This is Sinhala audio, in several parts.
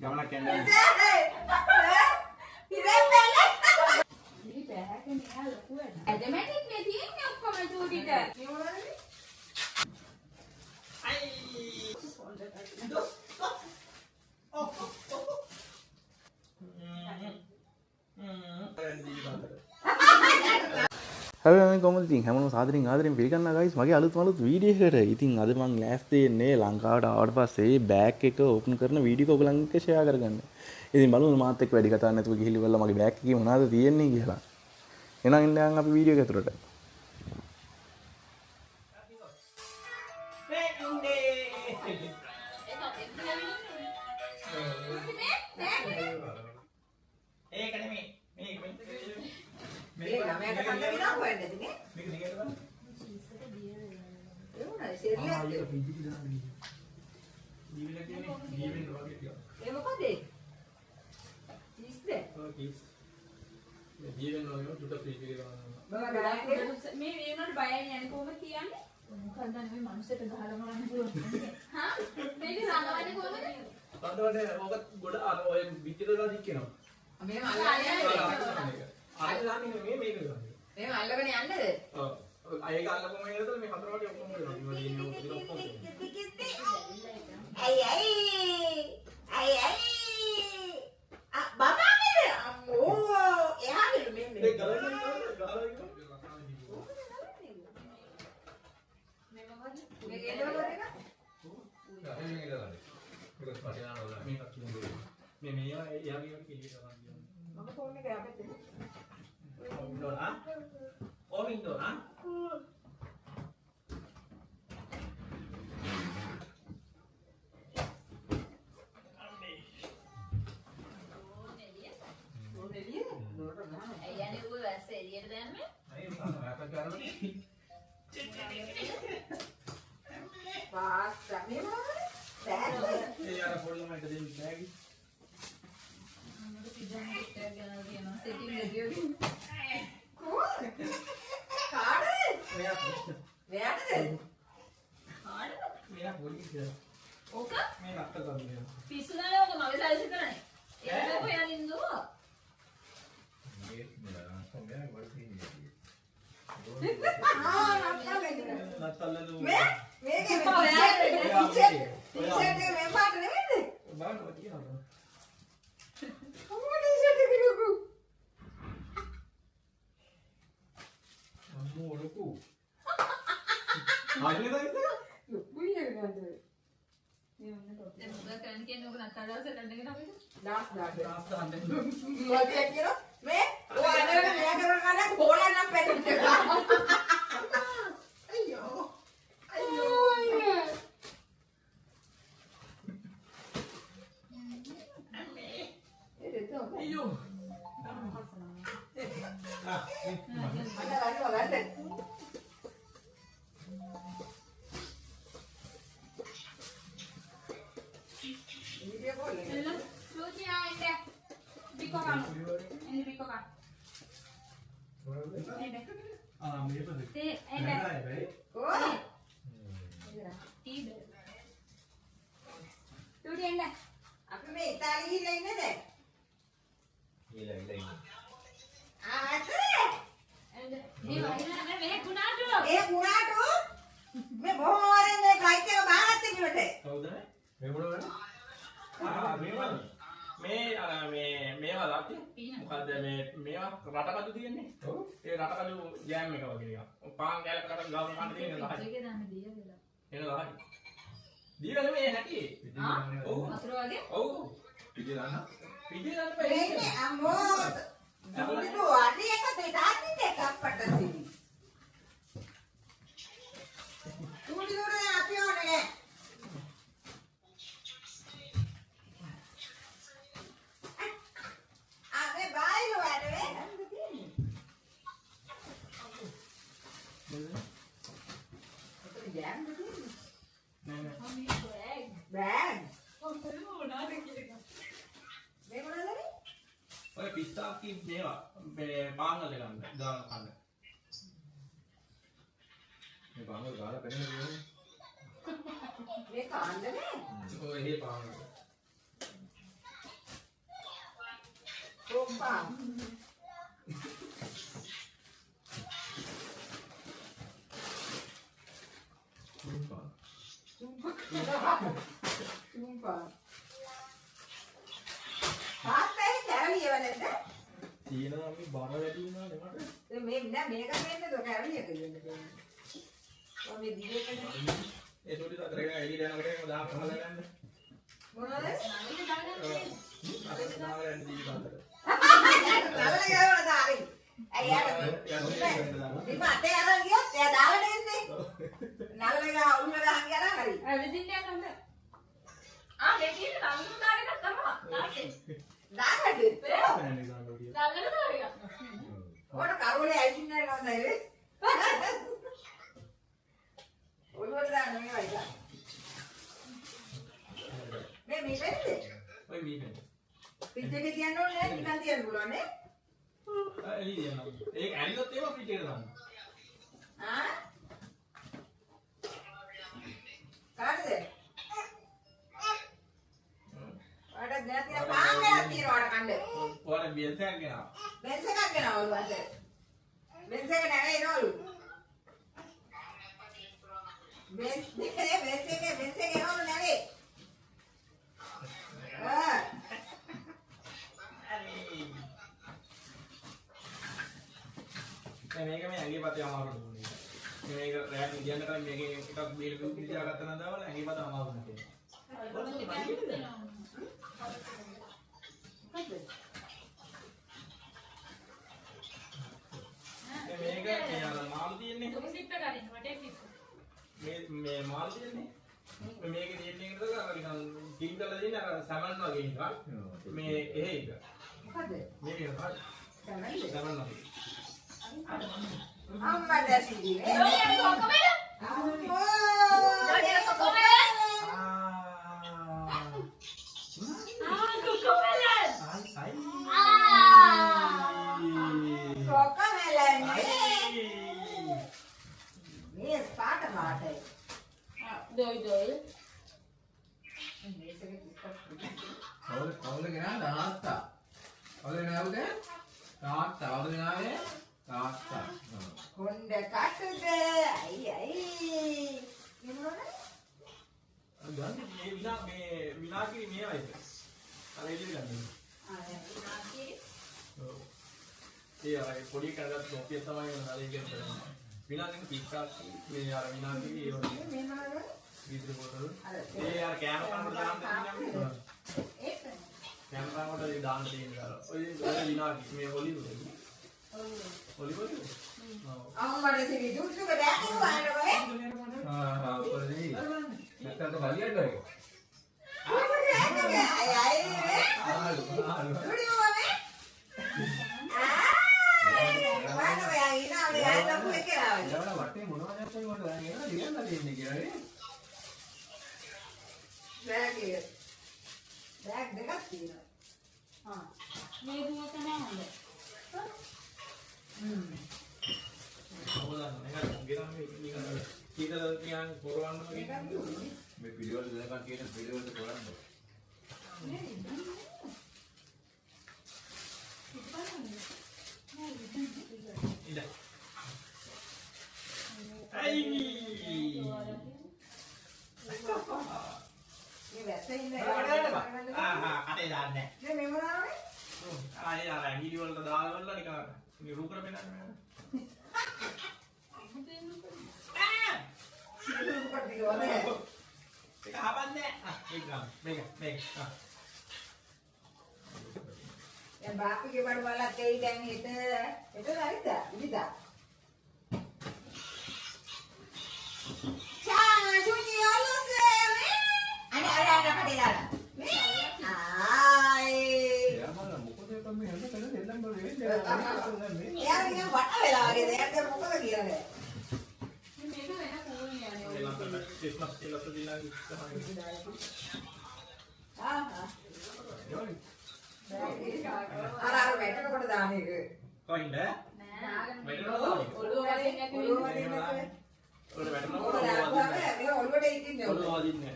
ගමනක් යන්නේ. මේ බෑග් එක නිකන් ලොකු වෙනවා. ඇදමැටික් මේ තියෙන්නේ ඔක්කොම චූටිට. හැබැයි මම කොහොමද ඉතින් හැමෝම ආදරෙන් පිළිගන්නවා guys මගේ අලුත් වීඩියෝ එකට. ඉතින් අද මම ලෑස්ති වෙන්නේ ලංකාවට ආවට පස්සේ බෑග් එක ඕපන් කරන වීඩියෝ එක ඔයගලන් එක්ක ෂෙයා කරගන්න. ඉතින් බලමු මාත් එක්ක වැඩි කතාවක් නැතුව ගිහිල්ලා මගේ බෑග් එකේ මොනවද තියෙන්නේ කියලා. එහෙනම් ඉන්න අපි වීඩියෝ එක ඇතුළට. ඒක නෙමෙයි. මේක මේ ළමයාට කන්න විනා හොයන්නේ නැති නේ. මේක දිගට බලන්න. ඒ උනා සෙරියක්. දීවිල කියන්නේ දීවෙන් වගේ ටිකක්. ඒ මොකද? චීස්ද? ඔව් කීස්. මේ දීවෙන් වගේ දුක ෆ්‍රීජ් එකේ දානවා. මම ගලන්නේ මේ වෙනකොට බයයි යන්නේ කොහොමද කියන්නේ? මොකක්ද මේ මනුස්සයට ගහලා මරන්න පුළුවන්. හා? මේක රඟවන්නේ කොහොමද? තවදවනේ ඔක ගොඩ අර ඔය පිටියට දාලා දික්කනවා. මේ මල්ලගෙන අර දාන්නේ මේ මේක ගන්න. මේ මල්ලගෙන යන්නද? ඔව්. අයක අල්ලපුවම එනකොට මේ හතර වගේ ඔක්කොම වෙනවා. ඉතින් ඔක්කොම. අයි බබානේ අම්මෝ එහාට මෙන්න ඒ ගලන ගාලා මේ මොකද මේ ගේනවද එක මේ මේවා එයාගේ කිලියට ගන්න. මම ෆෝන් එක අපිට ඉන්නවා. ඕම ඉන්නවා. පාස්තා මේ මොනවද? බෑග් ඒ යාර පොඩි ළමයිට දෙන්න බෑග්. කාඩ් මෙයා මෙයාටද? මෙයා පොඩි කියලා. ඕක මේ නක්ක ගන්න. පිස්සුනාලේ ඕක මගේ සයිස් එක නේ. ඒක හොයන් ඉන්නෝ. නත්තල්ලු. මේකේ ටීෂර්ට් එක මේ පාට නෙමෙයිද? බලන්න ඔය තියනවා. අම්මා ටීෂර්ට් එක ලොකු. අම්මෝ ලොකු. ආයෙත් නේද? ලොකුයි නේද? දැන් මොකද කරන්න කියන්නේ ඕක නත්තඩාවසට අන්නගෙන අපිට. දාස් දාස් දාන්න. මොකක්ද කියලා මේ ඔය අනේක මෙයා කරන කඩක් හොලා නම් පැටලෙනවා. අයියෝ අයියෝ අයියෝ. එන්න ලෝචියා එන්න. බිකෝ කන්න. එන්න බිකෝ කන්න. ආ මේක දෙක. තේ එන්න. T bell. ලෝචි එන්න. අපි මේ ඉතාලි ගිහිල්ලා ඉන්නේ දැන්. ආද එන්න. මේ වහිනා මේ කුණාටු. ඒ කුණාටු මේ බොහෝරෙන් මේ ෆ්ලයිට් එක බාගත්ත කිවට. කවුද මේ? මේ මොනවද? ආ මේවා. මේවා දාති. මොකද්ද මේවා රටකඩු තියෙන්නේ? ඔව්. ඒ රටකඩු ජෑම් එක වගේ එකක්. පාන් කැලකට ගාවන කන්න තියෙන 10. ඒකේ දාන්න දීලා. එන 10. දීලා නෙමෙයි හැටි. ඔව්. වතුර වගේ? ඔව්. පිටේ දාන්න. පිටේ දාන්න බෑ. මේ අම්මෝ දුන්නු අනේ එක දෙදාන්නේ දෙකක් පටසිනි. තුඩි දුරේ අපි ඕනේ. ආවේ බයිලෝ වැඩේ. ජෑම් දෙන්නේ. නෑ නෑ. බෑග්. මේ මේ මොනවද? ඔය පිස්තාකි මේවා මේ පාන් වල ගන්න දාන කන්න. මේ පාන් වල ගාලා පෙන්නන දේ. මේ කාණ්ඩනේ. ඔය එහෙ පාන් වල. sumpah. Sumpah. තාත්තා ඒ කැරලිය වලද? තියෙනවා මේ බර වැඩි වුණානේ මට. මේ නෑ මේක මෙන්න તો කැරලියක දෙන්න දෙන්න. ඔය මේ දිගේකට ඒ සෝඩි තාතරේ එළියට යනකොට දාන්න හදලා ගන්න. මොනවද? අර දාගෙන දීපි තාතර. නලල ගාවන දාරි. අයියාට ඉතින් අතේ අරන් ගියොත් එයා දාලා දෙන්නේ. නලල ගා උල්ල ගහන් ගියා හරි. ඇවිදින්න යන්න. ආ මේ කියන නංගු දාගෙන තමයි. දාන්නද? නෑ සාන්ඩෝඩිය. දාගෙන දාගෙන. ඔන්න කරුලේ ඇවිදින්න යනවා නේද? ඔළුවට දාන්න මේ වයිලා. මේ වෙන්නේ? ඔය මීනේ. පිටේ තියන්න ඕනේ නෑ නිකන් තියන්න පුළුවන් නේ? එළිය යනවා. ඒක ඇරිලොත් ඒවා පිටේට දාන්න. ආ? කාටද? ඔයාට දැන් තියන පාංගයක් තියනවාට කන්න. ඔයාලා බෙන්ස් එකක් ගෙනාවා. බෙන්ස් එකක් ගෙනවලු අද. බෙන්ස් එක නැවේ නෝලු. බෙන්ස් එක නෝලු නැවේ. මේක මේ ඇඟේ පතේ අමාරුයි මොනේ. මේක රැට නිදියන්න කලින් මේකේ එකක් බීල බීල තියාගත්තා නම් දාවල ඇඟේ පත අමාරුයි නේ. මේක මේ අර මාළු තියෙන්නේ. මේ මාළු තියෙන්නේ. මේකේ තියෙන්නේ නේද අර නිකන් ටින් කරලා තියෙන අර සමන් වගේ එකක්. මේ එහෙ එක. මොකද? මේක නේද? සමන් වගේ. අම්මා දැසිදී නේ. ඔය කොකමෙල. අම්මෝ. ඔය කොකමෙල. කොකමෙල. කොකමෙලනේ. මේ ස්පාට මාටේ. දොයි. මේසෙක කවුද ගෙනා තාත්තා. කවුද ගෙනාවුද? තාත්තා. කවුද ගෙනාවේ? තාත්තා. කොණ්ඩ කටුද අයි මොනවද? ගන්න මේ විනාකිරි මේවයිද? අර එළියට ගන්න. ඒ අර පොඩි කඩක් නොකිය තමයි අර ඒක කරන්නේ. විනාකිරි පිට්ටක් මේ අර විනාකිරි ඒ වගේ. මේ මොනවද? විතර පොතල. ඒ අර කැමරාවට දාන්න තියෙනවා. ඒක කැමරාවට ඒ දාන්න තියෙනවා. ඔය විනාකිරි මේ ඔලිව්. ඔලිව්. අම්මට සිරි දුක්සුක දැක්කේ වහන්න බෑ. උපරදී. නැත්තම් කලියට ඒක. අයි ආලු. දුඩි මොනේ? වහන්න බෑ ඉනා මේ අයිතම් එකලා. ඊළඟ වටේ මොනවද නැත්නම් මට දැන් එනවා දිගන්න දෙන්නේ කියලා නේ. බෑග් දෙකක් තියෙනවා. මේ දුව තමයි හොඳ. අවදාන මේක ගෙනම නිකන් කීතල කියන පොරවන්න වගේ. මේ පිළිවෙල දෙකක් කියන පිළිවෙලට කරන්න. ඉන්න. අයි. මේ වැස්සේ ඉන්න අතේ දාන්නේ. මේ මොනවානේ? ආයේ අර ඇඟිලි වලට දාලා නිකන් මේ රූකර පෙන්නන්නේ. ඒක හපන්නේ. ඒක ගන්න. මේක. දැන් බාප්පගේ බඩ බලත් ඒ දැන් හෙට හරිද? ඉතිදා. සුචි ඔලුසේ අනේ අර කටේ දාලා. ආයි. එයා මම මොකද මේ හැම තැනම දෙන්නම් බල වෙන්නේ. එයා නිකන් වට වෙලා වගේ දැන් මොකද කියන්නේ? මේක වෙන කෝණිය යන්නේ. ක්‍රිස්මස් ඉලක්ක දිනා ඉස්සරහින්. ආහා. අර වැටෙනකොට දාන එක. කොයින්ද? නෑ. වැටෙනවද? ඔළුව වදින්න ඔළුව වදින්න ඔළුව වැටෙනවද? මේ ඔළුවට ඉතින්නේ. ඔළුව වදින්නේ.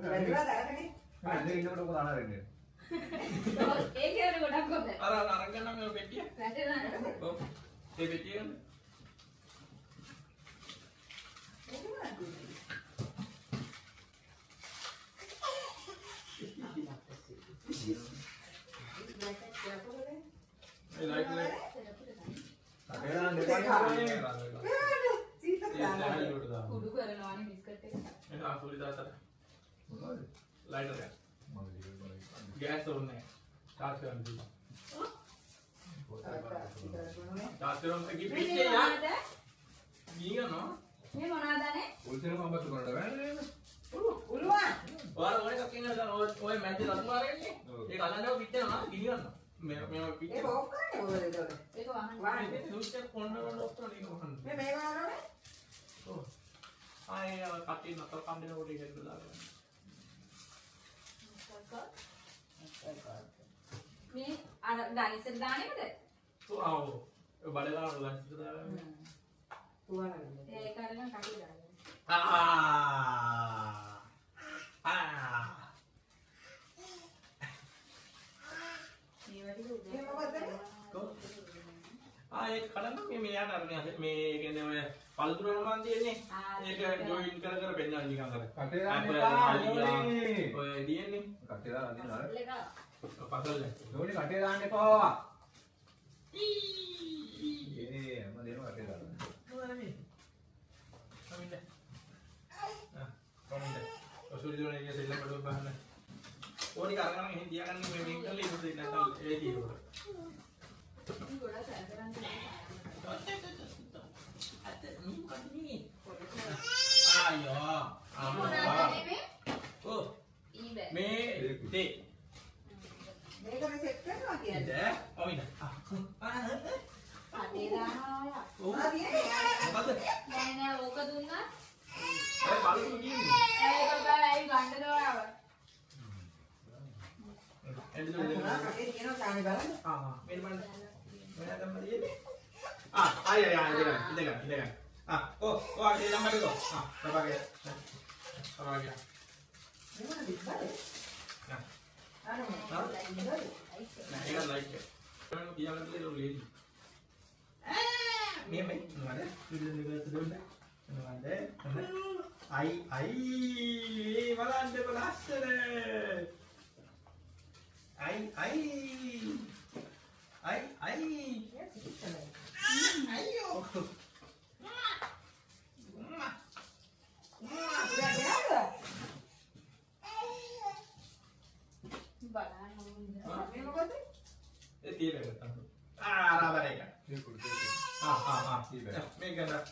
වැටුණා දාන්නේ. මම ඉන්න ඉන්නකොට මොකද අහලා වෙන්නේ. ඒක යන ගොඩක් හොඳ. අරන් ගන්න මේ පෙට්ටිය. වැටෙනවා. ඔව්. ඒ පෙට්ටිය ගන්න. ඒ ලයිට් එක. කටේ දාන්න එපා නේ. සීතල දාලා. කුඩු කරනවානේ බිස්කට් එක. ඒක ආසුලි දාතර. මොනවද? ලයිටර් එක. ගෑස් ඕනේ. ස්ටාර්ට් කරන්න දෙන්න. ස්ටාර්ට් කරමු. ගිපිටේ යා. ගියනවා. මේ මොනවාදනේ? උල්තර මම්බත් කරන්න බෑනේ නේද? උළුවා. ඔයාලා ඕනේ එකක් ඉන්නවද? ඔය මැද්දේ රතු මාරෙන්නේ. ඒක අල්ලන්නව පිටේනවා ගිනියනවා. මේ පිටේ. ඒක ඕෆ් කරන්නේ ඔය දෙතොල. ඒක වහන්න. වානේ සුවිච් එක කොන්න ඔක්කොම ටික වහන්න. මේ වාරනේ. ඔව්. ආයේ කටේ නතර කම්බිනකොට ඒක දාලා. මේ අර ඩයිසර් දාන්නේද? ඔව්. ඒ බඩලා ලන්ච් එක දාලා. තුවාලනේ. ඒක අරගෙන කටේ දාන්න. මේ මොකද? ඒක කඩන්න මේ යාට අරගෙන මේ කියන්නේ ඔය පළතුරු වල මන් තියෙන්නේ. ඒක ජොයින් කර කර පෙන්නන නිකන් අර. කටේ දාන්න එපා. ඔය දියන්නේ. කටේ දාන්න අදින්න අර. පතල්. නෝනි කටේ දාන්න එපා. ඒ හැම දෙයක්ම කටේ දාන්න. මොනවද? කමින්ද. කමින්ද. ඔසුරි දෝනේ ඉන්නේ දෙල්ල බඩුව බහන්න. ඕනි කරගෙන එහෙන් තියාගන්න මේ මේක කරලා ඉන්න දෙන්න නැත්නම් ඒ තියෙනවා. මේ ගොඩක් සැර කරන්නේ. ආයෝ. මොනවාදනේ මේ? ඔව්. ඊබේ. මේ තේ. මේකම සෙට් කරනවා කියන්නේ. ඉතින් ඔවින. කටේ දානවා ඔයා. ඔව්. මොකද? නෑ නෑ ඕක දුන්නා. ඒ බලු කියන්නේ. ඒක බෑ ගන්න දෝරාව. එන්න ඒ කියනවා කාමේ බලන්න. මෙන්න බලන්න. මෙන්න තමයි තියෙන්නේ. අය ඉඳගන්න. ඔය ළමයි ගෝ. තපාගේ. මොනවද බිස්බලේ? අර මොකක්ද? නෑ ඒක ලයික් එක. මම කියන්න දෙන්නේ ලේදි. මේ මොනවද? ඉල්ලන්නේ ගත්ත දෙන්න. මොනවද? අයි බලන්න බලස්සන. අයි අයියෝ. බලන්න ඕනේ. මේ මොකද? ඒ තියෙන්නේ තමයි. රබර් එක. මේ කුඩේ. මේක ගන්න.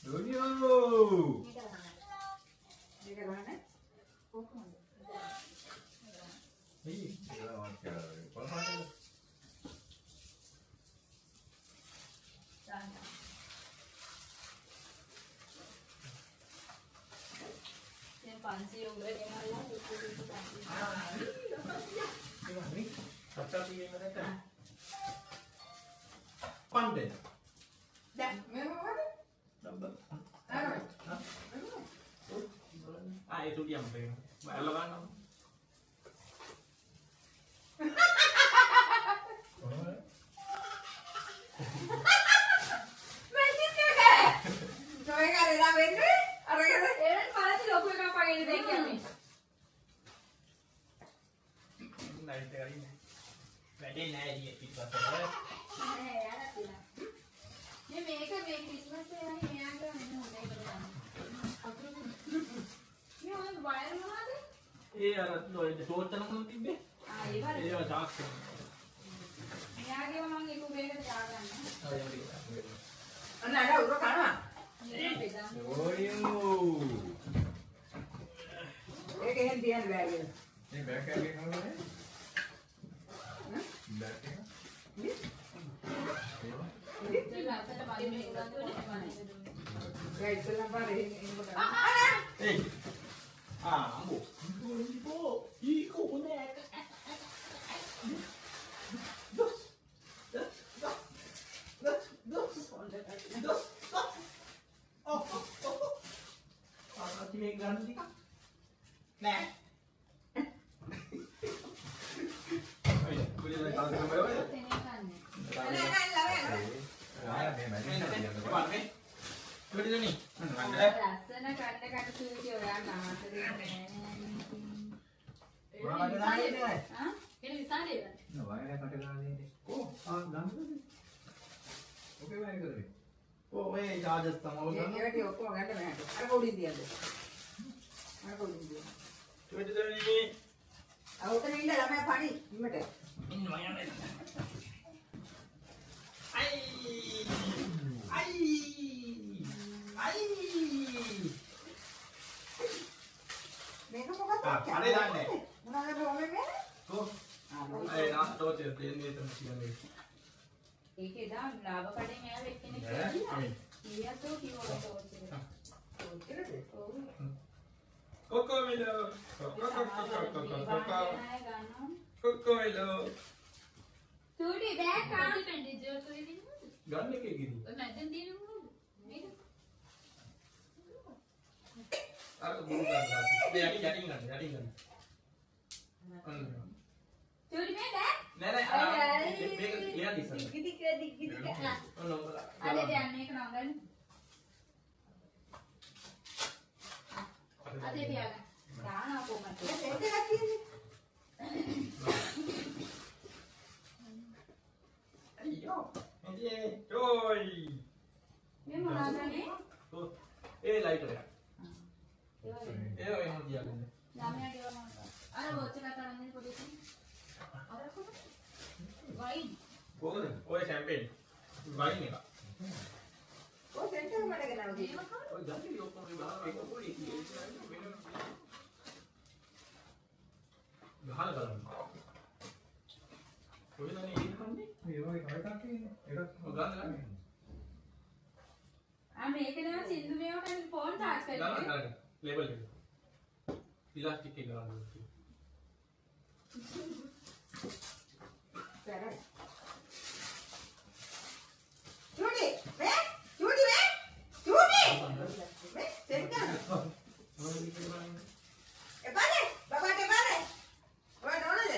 Donio! මේක ගන්න. කොහොමද? මේ දාන්න. දැන් 500 උගල ගෙනල්ලා දුක්කු පන්දේ. දැන් මේ මොකද? අර ඒ තුඩියම් දෙන්න. මම ගන්නවා. මැජික් එක. නොවේ කරලා වෙන්නේ අරගෙන එරන් පළති ලොකු එකක් වගේ දෙයක් කියන්නේ. නයිට් එක අරින්න. වැඩේ නෑ ඊයේ පිටපතට. නෑ යාලා තියලා. මේක මේ ක්‍රිස්මස් එකේ මෙයාගේ මෙන්න හොඳ එකට ගන්න. මේ ඔය වයර් මොනවද? ඒ අර ඔය ෂෝට් එකක් තිබ්බේ. ඒ වල. ඒවා ඩාර්ක් එක. මෙයාගේව මම එක උබේකට දාගන්න. අන්න අර උර කනවා. මේක බෙදන්න. Donio! ඒක එහෙන් තියන්න බෑ කියන. මේ බෑග් එකේ කවුරුනේ? බෑග් එක? ඉතින් ලස්සට බලන්න මේකත් ඕනේ. ඒ ඉස්සෙල්ලා පාරේ එන්නකොට. ඒ අම්බෝ. ඉබෝ ඊකෝ හොනේ. මේක ගන්න ටික. නෑ. අය කුලිය දැන් කාලේ තමයි ඔය. තේනේ ගන්න. නෑ නෑ ළමයා. ආ මේ මැදින් වන්නේ. කුලියනි. ලස්සන කන්න සූටි ඔයා නාට දෙන්නේ. මොනවද දාන්නේ? හා? එනේ විසාලේ. වයන කට ගානේ. ඕ ආ ගන්නද? ඔකේ වයන කරේ. ඔය charges තමයි ගන්න. ඒකට ඔක්කොම ගන්න නෑ. අර පොඩි දියද. අර පොඩි දියද. කුලියනි. අවුතන ඉන්න ළමයා පණි ඉන්නට. ඉන්නවා යන්නේ. අයි. අයි. අයි. මේක මොකක්ද? අනේ දාන්නේ. මොනවද ප්‍රෝබ්ලම් එක? කො. අය නාස්තෝ දෙන්නේ තමයි. ඒක එදා ලාභ කඩේ මෙයා එක්කෙනෙක් නෑ. කියලා. ඊයතෝ කිව්වලු තෝච්චේ. ඔව්. කොකොමිලෝ. කොකොමිලෝ. සූටි බෑග් කාටද ඩිජිටල් කොහෙද ඉන්නවද? ගන්න එකේ ගිහින්. ඔය මැදෙන් තියෙන මොනවද? මේක. අර බුරු ගන්නවා. යටින් ගන්න. සූටි මේ බෑග්? නෑ මේක ලියන්න ඉස්සන්න. දිග. ඔන්න ඔබලා. අද දැන් මේක නංගන්න. අදේ තියාගන්න. දානවා කොහමද? ඒක එකක් තියෙන්නේ. අයියෝ. එන්නේ ජොයි. මේ මොනවාදනේ? ඒ ලයිටර් එක. ඒ ඒ එහෙම තියාගන්න. ළමයා ගෙවනවා. අර වොච් එක තරන්නේ පොඩි එකක්. අර කොහොමද? වයින්. කොහොමද? ඔය ෂැම්පේන්. වයින් එක. ඔය සෙන්ටර් මඩ ගෙනල්ලා තියෙනවා. ඔය ගන්නේ ඔක්කොම මේ බලන්න ඒක පොඩි ගහලා බලන්න. කොහෙද මේ ඉන්නේ? මේ වගේ කවටක් තියෙන්නේ. ඒක ගන්න. මේක නම සින්දු මේවට ෆෝන් චාර්ජ් කරන්නේ. ගන්න. ලේබල් එක. ඉලාස්ටික් එක ගන්න. පැරයි. චූටි මේ චූටි මේ සෙන්ටර්. එපානේ බබාට එපානේ. ඔය නෝනද?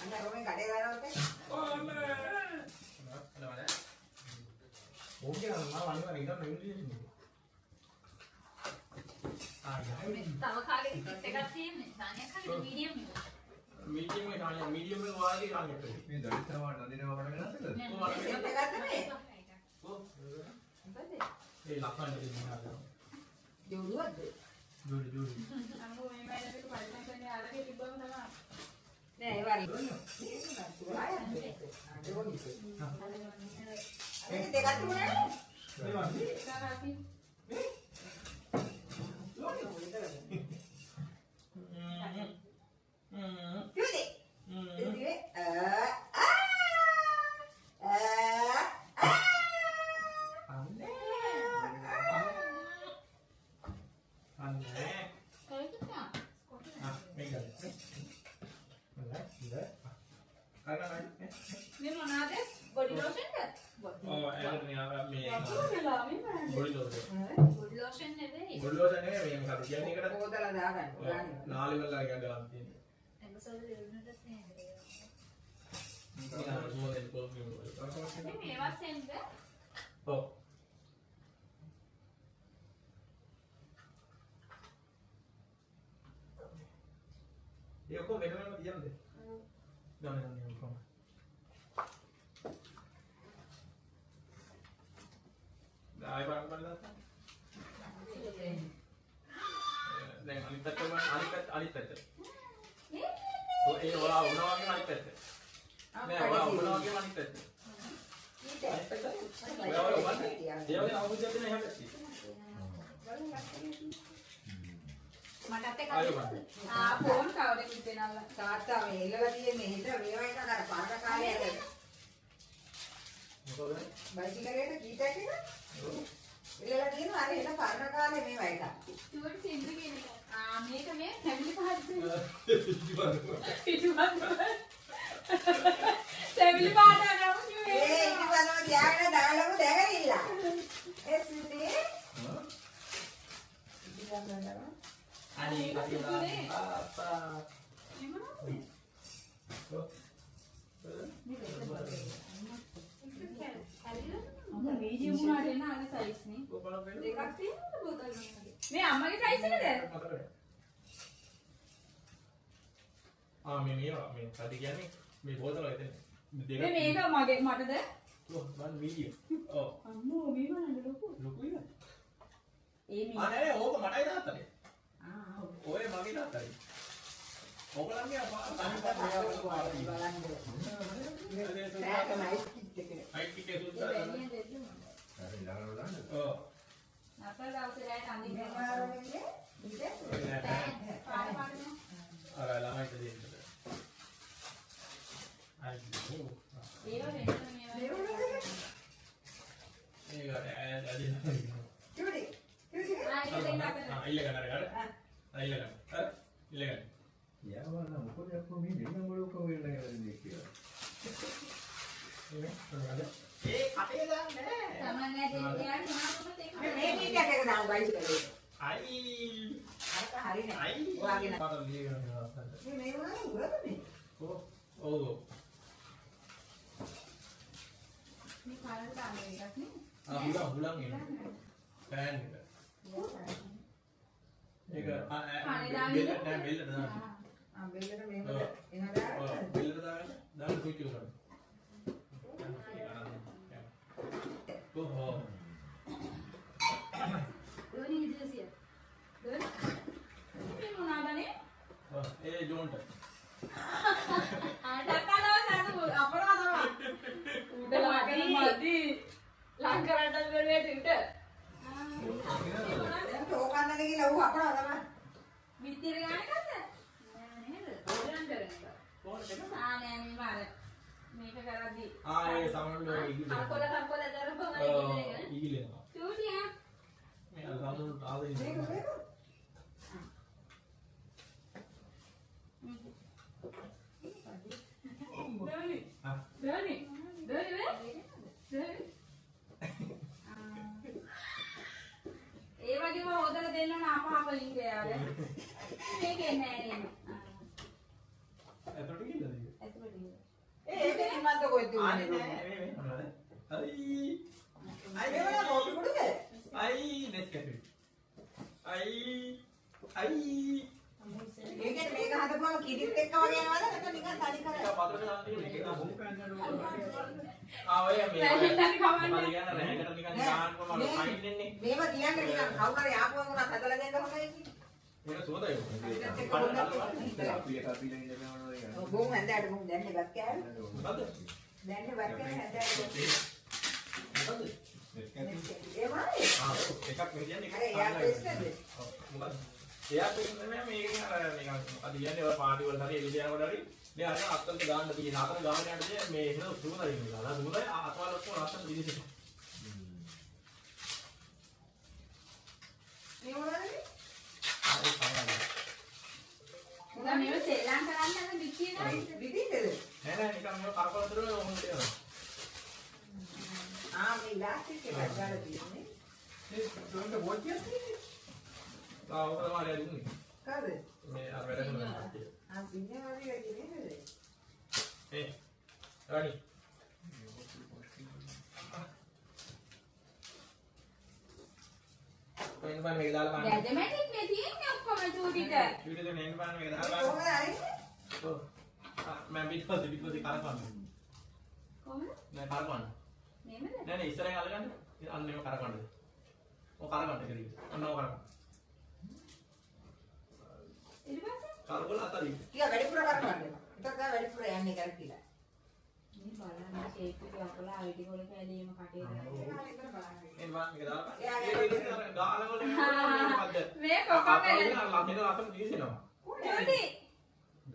අන්න රෝමෙන් කඩේ ගන්නවද? ඕකේ නම් මම අනිවාර්යෙන් ඉඳන් ඉංග්‍රීසි තව කාගේ ටිකට් එකක් තියෙන්නේ. සානියක් හරියට මීඩියම් එක. මීඩියම් එක ගන්න මීඩියම් එක වාගේ ගන්න එපා. මේ දරිද්‍රව නදිනවා වඩ වෙනස්ද? සෙන්ටර් ගත්ත මේ. මොකද? ඒ ලක්ෂණ දෙන්නා. ජෝඩුවක්ද? ජෝඩි. අම්මෝ මේ මයිලට පරිස්සම් කරන්නේ අරගේ තිබ්බම තමයි. නෑ ඒ වගේ. ඒක දෙකක් තිබුණානේ. සාරාපි. චූටි. ඉතින් මේ මොනවාද? බොඩි ලෝෂන්ද? බොඩි ලෝෂන් නෙවෙයි. පොතල දාගන්න. මේවා සෙන්ද? දැන් අනිත් පැත්තම අනිත් පැත්ත. ඒ ඔයා වුණා වගේ අනිත් පැත්ත. නෑ ඔයා වුණා වගේ අනිත් පැත්ත. අනිත් පැත්ත. ඔයා වුණා. ඒ වගේ අවුරුද්දක් දෙන එහෙම පැත්ත. මටත් එක ආයෙ බලන්න. ෆෝන් කවරකින් දෙනවා. තාත්තා මේ ඉල්ලලා තියෙන්නේ හිට මේවා එක අර පාරක කාලේ අර මොකද? බයිසිකලේට කීටක් එක ඉල්ලලා තියෙනවා අර එන පාරක කාලේ මේවා එක. චූටි සින්දු කියන එක. මේක මේ ෆැමිලි පාර්ටි. ඉතින් ෆැමිලි පාර්ටි අනේ කතිලා අම්මා වීඩියෝ වුණාට එන අර සයිස් නේ. දෙකක් තියෙනවද බෝතල් වගේ? මේ අම්මගේ සයිස් එකද? මේ කටි කියන්නේ මේ බෝතල එතන දෙකක් මේක මගේ මටද? මන් වීඩියෝ ඔව් අම්මෝ මේ වුණාද ලොකු? ලොකුයිද ඒ මේ නෑ ඕක මටයි දාත්තනේ ආ ඔය මගේ දාත්තයි ඕකලන්නේ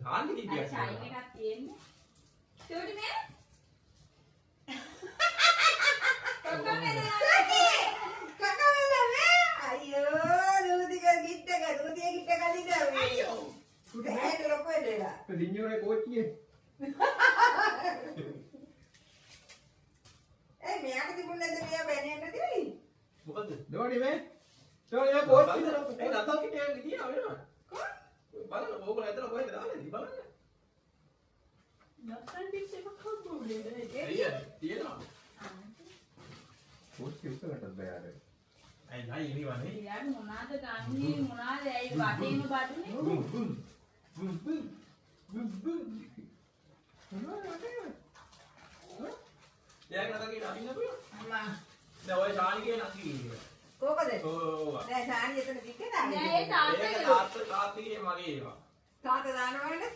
අනිත් ඒ පොත් ඒ නතල් කිටේ ගියා වෙනවා. බලන්න ඕගොල්ලෝ ඇතල කොහෙද දාන්නේ බලන්න. නත්තන් ටික්ස් එකක් හම්බුනේ නේද? තියෙනවා. පොත් කිව්වට බෑ. අයි නයි ඉනිවනේ. යාර මොනවාද ගන්නේ මොනවාද ඇයි වටේම බඩුනේ? එයාගේ නතල් කිටේ අදින්න පුළුවන්. අම්මා දැන් ඔය ශානිගේ නංගි ඉන්නේ. කොකද ඕ. දැන් සානි එතන දික්කේ දාන්නේ නෑ ඒ තාත්තගේ තාත්තගේ මගේ ඒවා. තාත දානවනේ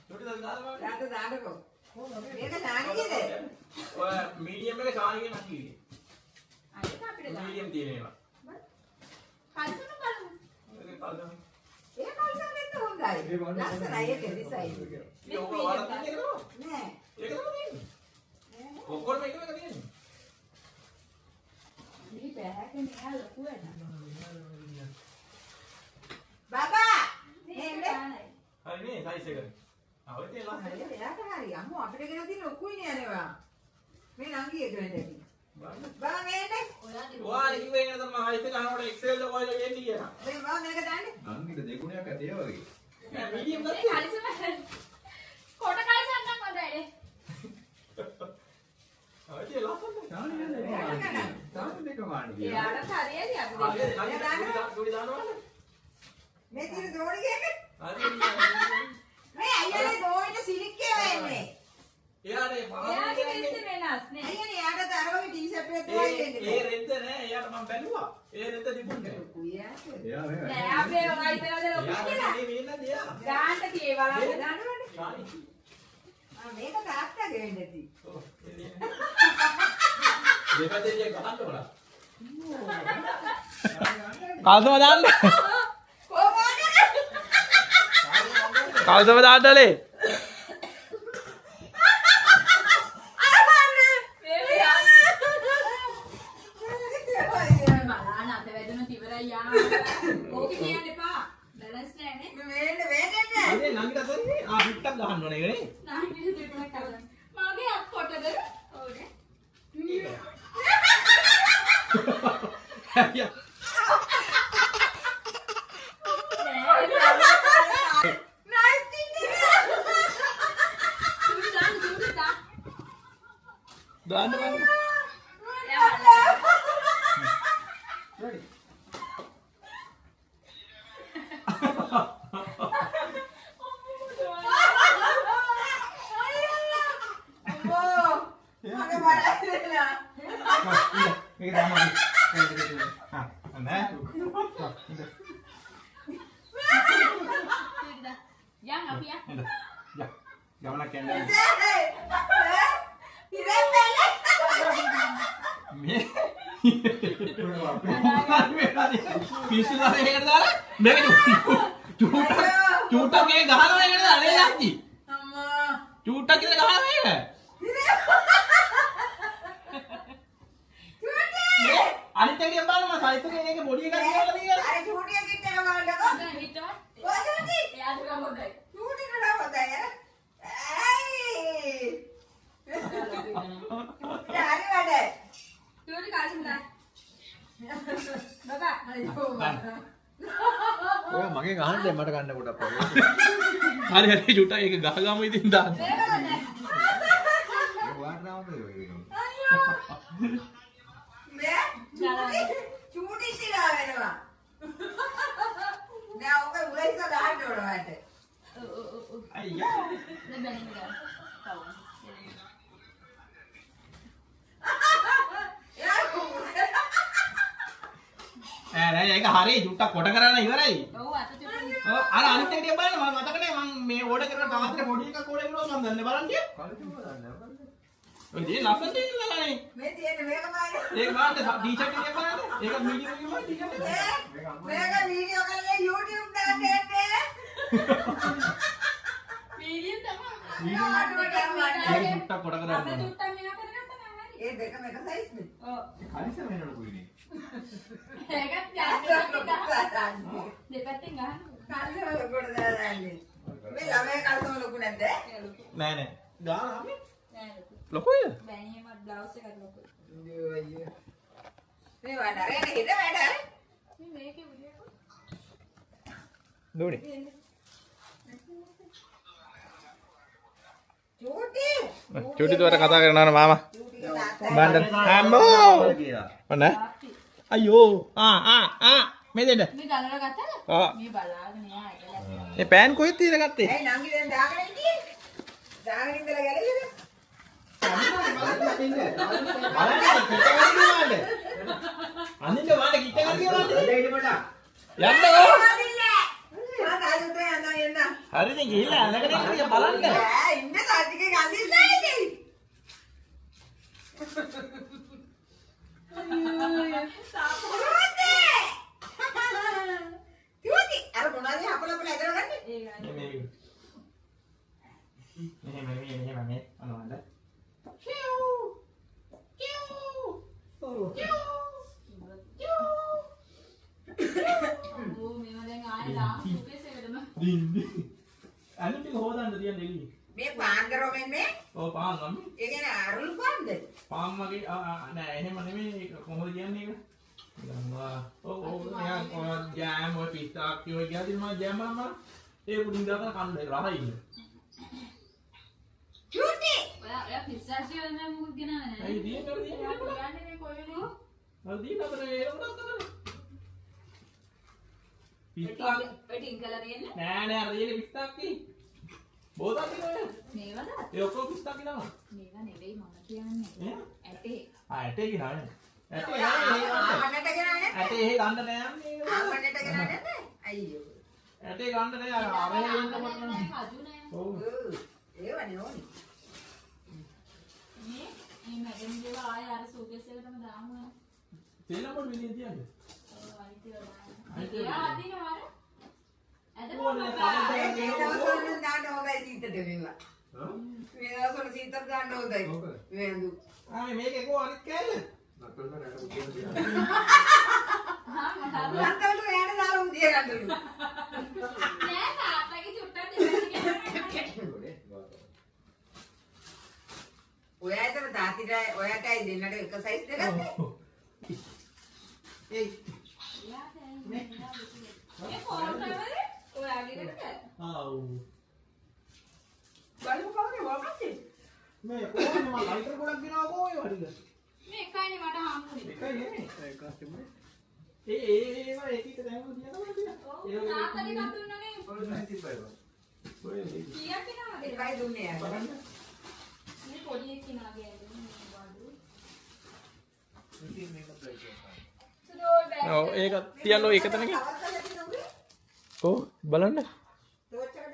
චුටි දානවා. තාත දාන්නකෝ මේක සානියේද ඔය මීඩියම් එක ශානිගේ නංගි ඉන්නේ. අනිත් අපිට දාන්න. මීඩියම් තියෙන ඒවා. කල්සම බලමු. ඒක බලන්න. ඒ කල්සමෙත් හොඳයි ලස්සනයි ඒක ඩිසයින් ඒක ඔක වල තියෙන එක තමයි. නෑ ඒක තමයි තියෙන්නේ. ඔක්කොම එකම එක තියෙන්නේ. මේ බෑග් එක මෙයා ලොකු වෙන. බබා මේක නේද දාන්නයි. හරි නේ සයිස් එක. ආ ඔය තියෙන ලස්සන. හරි එයාට හරි අම්මෝ අපිට ගෙන තියෙන ලොකුයිනේ අනේවා මේ නංගි එක වෙන්න ඇති බලන්න. බා මේනේ ඔයා ඉන්නේ නේද මම හයිස් එක අහනකොට එක්සෙල් එක ඔය එන්නේ කියලා. මේ බා මේක දාන්නේ නංගිට දෙගුණයක් ඇති ඒ වගේ. මීඩියම් මේ ගත්තා. කල්සම කොට කල්සම් නම් හොඳයි. ඔය තියෙන ලස්සන. තානි දෙක මාන ගියා. එයාට හරියයි අපි හරි දෙන්න. චුටි දානවා. මේ තියෙන දෝණිගේ එක හරි. මේ අයියනේ දෝණිට සිලික්කේ වෙන්නේ එයානේ එයාගේ වෙස්ස වෙනස් නේ. අයියනේ යාට අර වගේ ටී-ෂර්ට් එකක් දුවයි දෙන්නේ ඒ රෙද්ද නෑ එයාට මම බැලුවා. ඒ රෙද්ද තිබුණේ නෑ. කුයියාට එයා මේ නෑ අපේ වයිතනද ලොකු එයාට කියලා. මේ වෙන්න දෙයා. ගාන්ට කියේ බලන්න. දාන්නවනේ ශානි. මේක තාත්තගේ වෙන්න ඇති ඔව්. දෙපැත්තේ ගහන්න ඕන. කල්සම දාන්න කොහොමද කල්සම දාන්නලේ බලන්න අත වැදුනොත් ඉවරයි යා. ඕක කියන්න එපා. බැලන්ස් නෑනේ. වෙන්නේ අනේ නංගිට අතරින් ආ පිටක් ගහන්න ඕනේ ඒක නේ. නාහිමිට දෙන්නක් කරලා. මගේ අත් කොටද? ඕනේ. දාන්න බලන්න මේක තමයි. නෑ. යන් අපි යන්. ගමනක් යන්න. මේ පිස්සුලා මේකට දාලා මේක චූට්ටක් මේ ගහනවා මේකට දාලා නේ යාච්චි චූට්ටක් කියලා ගහනවා මේක මේ අනිත් එකේ බලන්න මම සයිස් එකේ මේකේ බොඩි එකක් කියලා දීලා අර චූටිය කිට් එක බලන්නකෝ දැන් හිටවත්. කොහොමද එයාට ගම හොඳයි. චූටි නඩ හොඳයි අර ඇයි හරි වැඩ චූටි කාසින් දාන්න. බබා. ඔය මගේ ගහන්න මට ගන්න කොට අප්පා. හරි හරි චූට්ටක් ඒක ගහගමු ඉතින් දාන්න මේක නෑ. ඒ වාට නාමද ඔය. මේ චූටි සිලා වෙනවා දැන් ඔක උලයිස ගහන්න ඕන වට අයියා. දැන් බැනින්න ගන්න. නෑ ඒක හරි චූට්ටක් කොට කරන්න ඉවරයි ඔව් අත චූටි. ඔව් අර අනිත් එකේ බලන්න මම මතක නෑ මම මේ ඕඩර් කරන තාත්තට පොඩි එකක් ඕඩර් කරුවා මම දන්නේ බලන්න ටික කල්පිම දන්නේ. ඔය දේ ලස්සන දෙයක් නෑනේ මේ තියෙන මේක බලන්න ඒක බලන්න ටී-ෂර්ට් එකේ බලන්න ඒක මීඩියම් එකේ බලන්න ටී-ෂර්ට් එක මේක වීඩියෝ කරලා YouTube දාන්න යන්නේ මීඩියම් තමයි. ඒක චූට්ටක් කොට කරන්න අපේ ඕන චුට්ටක් මෙයා කරගත්තා නම් හරි. ඒ දෙකම එක සයිස් නේ ඔව්. කලිසම වෙනවලු කුයිනේ. ඒකත් දෙපැත්තෙන් ගන්න. කල්සම ලොකුට දාන්නේ මේ ළමයා කල්සම ලොකු නැද්ද නෑ නෑ ගාන අපි නෑ ලොකු. ලොකුද බැනියම බ්ලවුස් එකක් ලොකුයි. අයියෝ අයියෝ මේ වඩ අර හිට වැඩ මේකේ විදියට දෝනේ. චූටි දුවට කතා කරනවා මාමා. බණ්ඩ. අම්මෝ. මොන? අයියෝ. මේ දෙන්න. මේ ගලවලා ගත්තද? ආ. මේ බලාගෙන යා ඇදලා. මේ පෑන් කොහෙද තියලා ගත්තේ? ඇයි නංගි දැන් දාගෙන ඉන්නේ? දාගෙන ඉඳලා ගැලේද? අනිත් වාට කිට ගන්න කියලා. යන්න ඕ. හරිද ගිහිල්ලා අඳගෙන ඉන්න බලන්න. ඈ ඉන්න තාටිකේ ගඳින්නේ නැහැ. තියෝටි අර මොනවාද අපලපල ඇදලා ගන්නේ? ඒ ගන්න. මෙහෙම අනවන්න. ඕ මේවා දැන් ආයෙ දාමු සුකේස් එකටම. අනිත් එක හොදන්න තියන්න එළියේ. මේ පාන්දරෝ මෙන්නේ ඔව් පාන් අම්මි. ඒ කියන්නේ අරුල් පාන්ද? පාන් වගේ නෑ එහෙම නෙමෙයි කොහොමද කියන්නේ ඒක? ඔව් ජෑම් ඔය පිස්තාකියෝ ගියාදී මම ජෑම් මම ඒක උඩින් දාගෙන කන්න රහයිද? චූටි ඔයා පිස්තාචියෝ නම් මොකද ගෙනන්නේ නැහැ. ඇයි දියේ කරන්නේ? ඔයා කියන්නේ මේ කොයි වෙලේ? අර දී නතරේ ඒක උඩක් කරන්නේ. පිස්තාක් ඔය ටින්කලර් කියන්නේ? නෑ අර දියේ පිස්තාක් කි. බෝතල් දිනවනේ. මේවද? ඒ ඔක්කොම පිස්තාක් කිනවද? මේවා නෙවෙයි මම කියන්නේ. ඇටේ. ඇටේ කිනවනේ. ඇටේ ආමන්නට ගෙනන්නේ? ඇටේ එහෙ ගන්න නෑ අම්මේ. ආමන්නට ගෙනන්නේ නැද්ද? අයියෝ. ඇටේ ගන්න නෑ අර අරේ ඉන්න මට. හජු නෑ. ඔව්. ඒවනේ ඕනි. මේ මැඩම් දේවා ආයෙ අර සුකේස් එකටම දාමු. තේල මොකද විදිය තියන්නේ? ඔව් අනිත් ඒවා දාන්න. අනිත් එයා ඒවා අදිනවා අර. ඕනේ, ඇදලා ඒ දවස්වල නම් දාන්න හොඳයි සීතට මේවා. මේ දවස්වල සීතට දාන්න හොඳයි. වේඳු. මේකේ කො අනිත් කෑල්ල? හා මොකද? අන්තවල රැණ දාලා උදිය ගන්නලු. නෑ තාත්තගේ චුට්ටක් දෙන්න කියන්නේ. ඔයා ඇතර තාතිට ඔයාටයි දෙන්නට එක සයිස් දෙකක්ද? ඒ මේ ෆෝන් කරවලේ ඔයාගේ එකට. ආව් බලමු කවුද වපත්තේ? මේ කොහොමද මම ලයිටර් ගොඩක් ගෙනාවා කොහේ වටිද? මේ එකයිනේ මට හම්බුනේ. එකයි නේ එකක් තිබුණේ. ඒවා එක එක දැම්ම තියනවා කියලා. ඔව් තාත්තගේ කත් දුන්නනේ. ඔය මේ කීයක් එනවද? එකයි දුන්නේ යා. බලන්න. මේ පොඩි එක්කිනාගේ ඇතුලේ මේ බඩු. ඔව් ඒක තියන්න ඔය එක තැනක. ඔව් බලන්න. තෝච්චකට